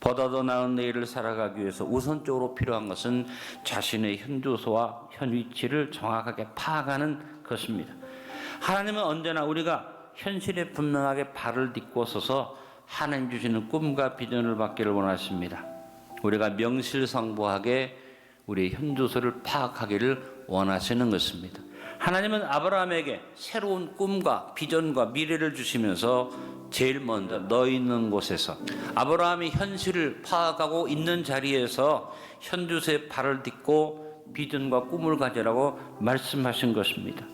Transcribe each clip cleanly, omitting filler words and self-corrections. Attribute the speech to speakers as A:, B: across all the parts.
A: 보다 더 나은 내일을 살아가기 위해서 우선적으로 필요한 것은 자신의 현주소와 현위치를 정확하게 파악하는 것입니다. 하나님은 언제나 우리가 현실에 분명하게 발을 딛고 서서 하나님 주시는 꿈과 비전을 받기를 원하십니다. 우리가 명실상부하게 우리의 현주소를 파악하기를 원하시는 것입니다. 하나님은 아브라함에게 새로운 꿈과 비전과 미래를 주시면서 제일 먼저 너 있는 곳에서, 아브라함이 현실을 파악하고 있는 자리에서 현주소에 발을 딛고 비전과 꿈을 가지라고 말씀하신 것입니다.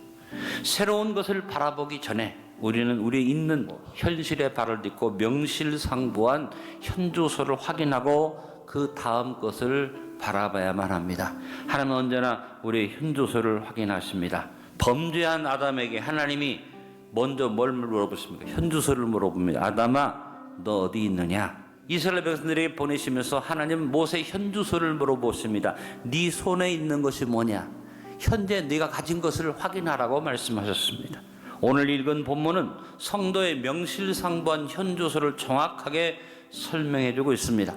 A: 새로운 것을 바라보기 전에 우리는 우리 있는 현실에 발을 딛고 명실상부한 현주소를 확인하고 그 다음 것을 바라봐야만 합니다. 하나님은 언제나 우리의 현주소를 확인하십니다. 범죄한 아담에게 하나님이 먼저 뭘 물어보십니까? 현주소를 물어봅니다. 아담아, 너 어디 있느냐? 이스라엘 백성들에게 보내시면서 하나님 모세의 현주소를 물어보십니다. 네 손에 있는 것이 뭐냐? 현재 네가 가진 것을 확인하라고 말씀하셨습니다. 오늘 읽은 본문은 성도의 명실상부한 현주소를 정확하게 설명해주고 있습니다.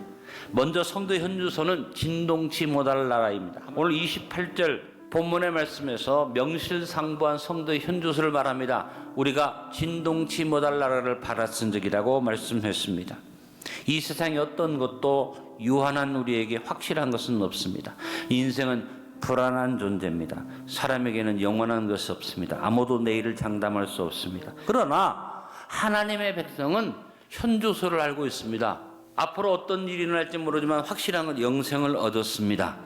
A: 먼저 성도의 현주소는 진동치 못할 나라입니다. 오늘 28절 본문의 말씀에서 명실상부한 성도의 현주소를 말합니다. 우리가 진동치 못할 나라를 받았은 적이라고 말씀했습니다. 이 세상의 어떤 것도 유한한 우리에게 확실한 것은 없습니다. 인생은 불안한 존재입니다. 사람에게는 영원한 것이 없습니다. 아무도 내일을 장담할 수 없습니다. 그러나 하나님의 백성은 현주소를 알고 있습니다. 앞으로 어떤 일이 일어날지 모르지만 확실한 건 영생을 얻었습니다.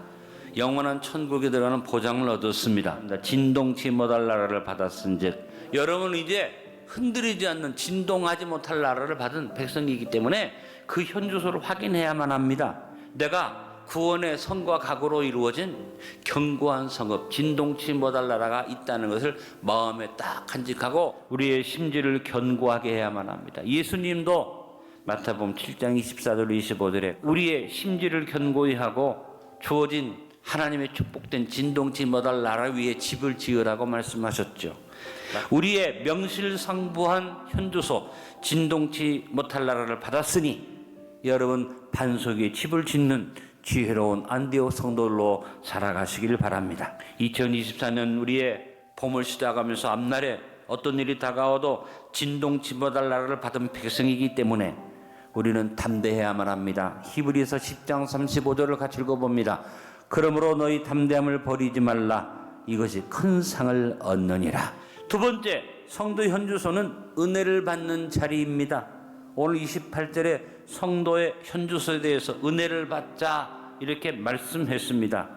A: 영원한 천국에 들어가는 보장을 얻었습니다. 진동치 못할 나라를 받았은즉, 여러분은 이제 흔들리지 않는 진동하지 못할 나라를 받은 백성이기 때문에 그 현주소를 확인해야만 합니다. 내가 구원의 성과 각오로 이루어진 견고한 성읍, 진동치 못할 나라가 있다는 것을 마음에 딱 간직하고 우리의 심지를 견고하게 해야만 합니다. 예수님도 마태복음 7장 24절 25절에 우리의 심지를 견고히 하고 주어진 하나님의 축복된 진동치 못할 나라 위에 집을 지으라고 말씀하셨죠. 우리의 명실상부한 현주소, 진동치 못할 나라를 받았으니 여러분 반석 위에 집을 짓는 지혜로운 안디옥 성도들로 살아가시길 바랍니다. 2024년 우리의 봄을 시작하면서 앞날에 어떤 일이 다가와도 진동치 못할 나라를 받은 백성이기 때문에 우리는 담대해야만 합니다. 히브리서 10장 35절을 같이 읽어봅니다. 그러므로 너희 담대함을 버리지 말라. 이것이 큰 상을 얻느니라. 두 번째, 성도 현주소는 은혜를 받는 자리입니다. 오늘 28절에 성도의 현주소에 대해서 은혜를 받자 이렇게 말씀했습니다.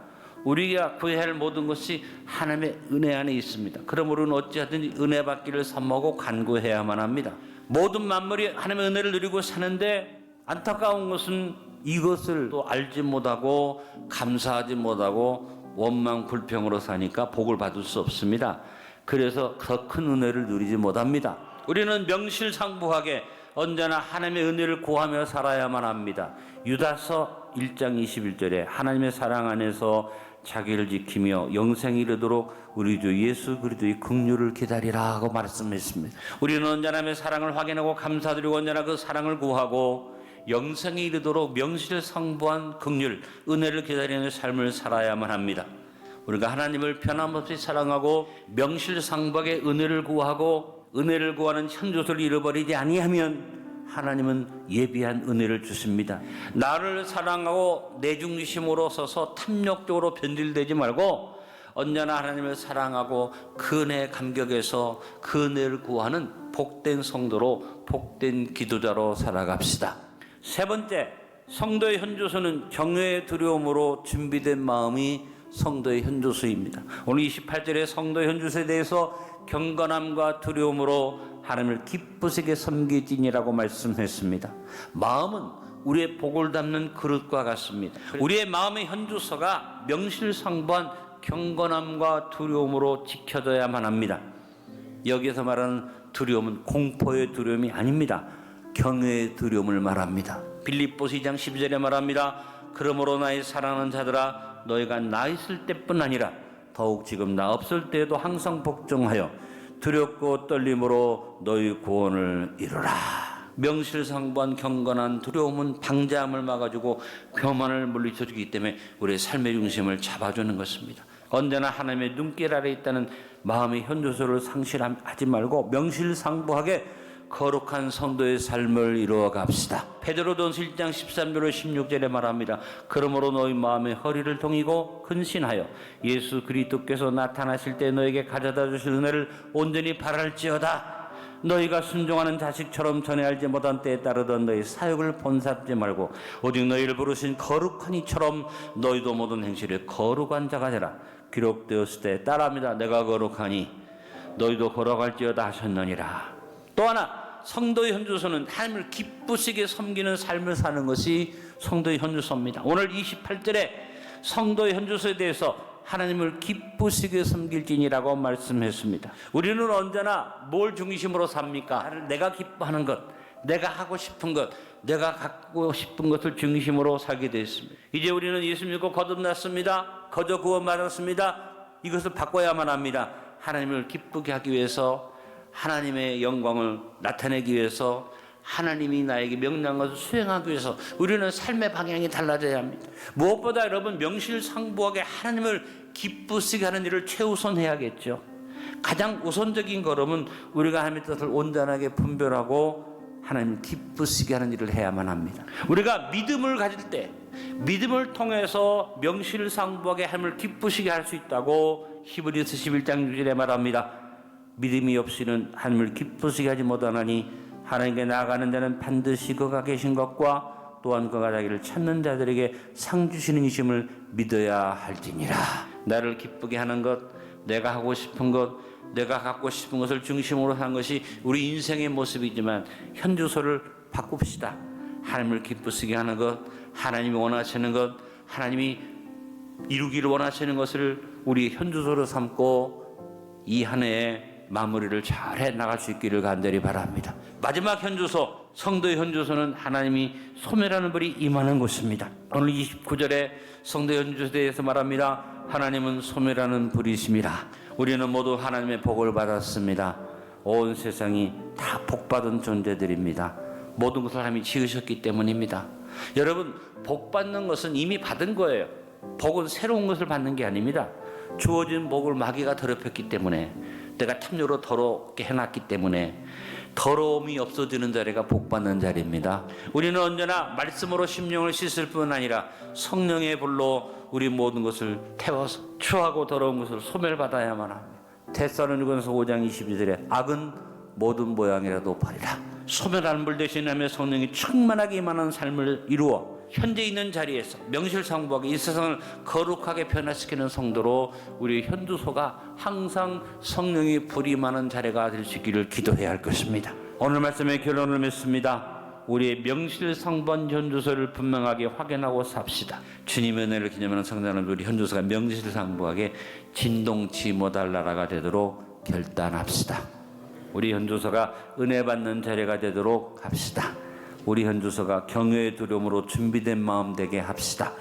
A: 우리가 구해야 할 모든 것이 하나님의 은혜 안에 있습니다. 그러므로 어찌하든지 은혜 받기를 사모하고 간구해야만 합니다. 모든 만물이 하나님의 은혜를 누리고 사는데 안타까운 것은 이것을 또 알지 못하고 감사하지 못하고 원망 불평으로 사니까 복을 받을 수 없습니다. 그래서 더 큰 은혜를 누리지 못합니다. 우리는 명실상부하게 언제나 하나님의 은혜를 구하며 살아야만 합니다. 유다서 1장 21절에 하나님의 사랑 안에서 자기를 지키며 영생에 이르도록 우리 주 예수 그리스도의 긍휼을 기다리라 하고 말씀했습니다. 우리는 언제나 하나님의 사랑을 확인하고 감사드리고 언제나 그 사랑을 구하고 영생에 이르도록 명실상부한 긍휼, 은혜를 기다리는 삶을 살아야만 합니다. 우리가 하나님을 변함없이 사랑하고 명실상부하게 은혜를 구하고 은혜를 구하는 현주소를 잃어버리지 아니하면 하나님은 예비한 은혜를 주십니다. 나를 사랑하고 내 중심으로 서서 탐욕적으로 변질되지 말고 언제나 하나님을 사랑하고 그 은혜 감격에서 그 은혜를 구하는 복된 성도로 복된 기도자로 살아갑시다. 세 번째, 성도의 현주소는 경외의 두려움으로 준비된 마음이 성도의 현주소입니다. 오늘 28절에 성도의 현주소에 대해서 경건함과 두려움으로 하나님을 기쁘시게 섬기지니라고 말씀했습니다. 마음은 우리의 복을 담는 그릇과 같습니다. 우리의 마음의 현주소가 명실상부한 경건함과 두려움으로 지켜져야만 합니다. 여기서 말하는 두려움은 공포의 두려움이 아닙니다. 경외의 두려움을 말합니다. 빌립보서 2장 12절에 말합니다. 그러므로 나의 사랑하는 자들아, 너희가 나 있을 때뿐 아니라 더욱 지금 나 없을 때에도 항상 복종하여 두렵고 떨림으로 너희 구원을 이루라. 명실상부한 경건한 두려움은 방자함을 막아주고 교만을 물리쳐주기 때문에 우리의 삶의 중심을 잡아주는 것입니다. 언제나 하나님의 눈길 아래 있다는 마음의 현주소를 상실하지 말고 명실상부하게 거룩한 성도의 삶을 이루어 갑시다. 베드로전서 1장 13절로 16절에 말합니다. 그러므로 너희 마음의 허리를 동이고 근신하여 예수 그리스도께서 나타나실 때 너에게 가져다 주실 은혜를 온전히 바랄지어다. 너희가 순종하는 자식처럼 전에 알지 못한 때에 따르던 너희 사역을 본받지 말고 오직 너희를 부르신 거룩한 이처럼 너희도 모든 행실에 거룩한 자가 되라. 기록되었을 때 따라합니다. 내가 거룩하니 너희도 거룩할지어다 하셨느니라. 또 하나 성도의 현주소는 하나님을 기쁘시게 섬기는 삶을 사는 것이 성도의 현주소입니다. 오늘 28절에 성도의 현주소에 대해서 하나님을 기쁘시게 섬길지니라고 말씀했습니다. 우리는 언제나 뭘 중심으로 삽니까? 내가 기뻐하는 것, 내가 하고 싶은 것, 내가 갖고 싶은 것을 중심으로 살게 되어 있습니다. 이제 우리는 예수 믿고 거듭났습니다. 거저 구원받았습니다. 이것을 바꿔야만 합니다. 하나님을 기쁘게 하기 위해서, 하나님의 영광을 나타내기 위해서, 하나님이 나에게 명령한 것을 수행하기 위해서 우리는 삶의 방향이 달라져야 합니다. 무엇보다 여러분 명실상부하게 하나님을 기쁘시게 하는 일을 최우선해야겠죠. 가장 우선적인 걸음은 우리가 하나님의 뜻을 온전하게 분별하고 하나님을 기쁘시게 하는 일을 해야만 합니다. 우리가 믿음을 가질 때 믿음을 통해서 명실상부하게 하나님을 기쁘시게 할 수 있다고 히브리서 11장 6절에 말합니다. 믿음이 없이는 하나님을 기쁘시게 하지 못하나니 하나님께 나아가는 자는 반드시 그가 계신 것과 또한 그가 자기를 찾는 자들에게 상 주시는 이심을 믿어야 할지니라. 나를 기쁘게 하는 것, 내가 하고 싶은 것, 내가 갖고 싶은 것을 중심으로 하는 것이 우리 인생의 모습이지만 현주소를 바꿉시다. 하나님을 기쁘시게 하는 것, 하나님이 원하시는 것, 하나님이 이루기를 원하시는 것을 우리 현주소로 삼고 이 한 해에 마무리를 잘해 나갈 수 있기를 간절히 바랍니다. 마지막 현주소, 성도의 현주소는 하나님이 소멸하는 불이 임하는 곳입니다. 오늘 29절에 성도의 현주소에 대해서 말합니다. 하나님은 소멸하는 불이심이라. 우리는 모두 하나님의 복을 받았습니다. 온 세상이 다 복받은 존재들입니다. 모든 것을 하나님이 지으셨기 때문입니다. 여러분, 복 받는 것은 이미 받은 거예요. 복은 새로운 것을 받는 게 아닙니다. 주어진 복을 마귀가 더럽혔기 때문에, 내가 탐욕으로 더럽게 해놨기 때문에 더러움이 없어지는 자리가 복받는 자리입니다. 우리는 언제나 말씀으로 심령을 씻을 뿐 아니라 성령의 불로 우리 모든 것을 태워서 추하고 더러운 것을 소멸받아야만 합니다. 데살로니가서 5장 22절에 악은 모든 모양이라도 버리라. 소멸하는 불 대신하며 성령이 충만하게 임하는 삶을 이루어 현재 있는 자리에서 명실상부하게 이 세상을 거룩하게 변화시키는 성도로 우리 현주소가 항상 성령이 불이 많은 자리가 될 수 있기를 기도해야 할 것입니다. 오늘 말씀의 결론을 맺습니다. 우리의 명실상부한 현주소를 분명하게 확인하고 삽시다. 주님의 은혜를 기념하는 성도는 우리 현주소가 명실상부하게 진동치 못할 나라가 되도록 결단합시다. 우리 현주소가 은혜 받는 자리가 되도록 합시다. 우리 현주소가 경외의 두려움으로 준비된 마음 되게 합시다.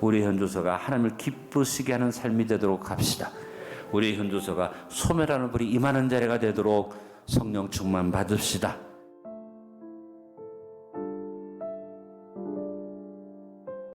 A: 우리 현주소가 하나님을 기쁘시게 하는 삶이 되도록 합시다. 우리 현주소가 소멸하는 불이 임하는 자리가 되도록 성령 충만 받읍시다.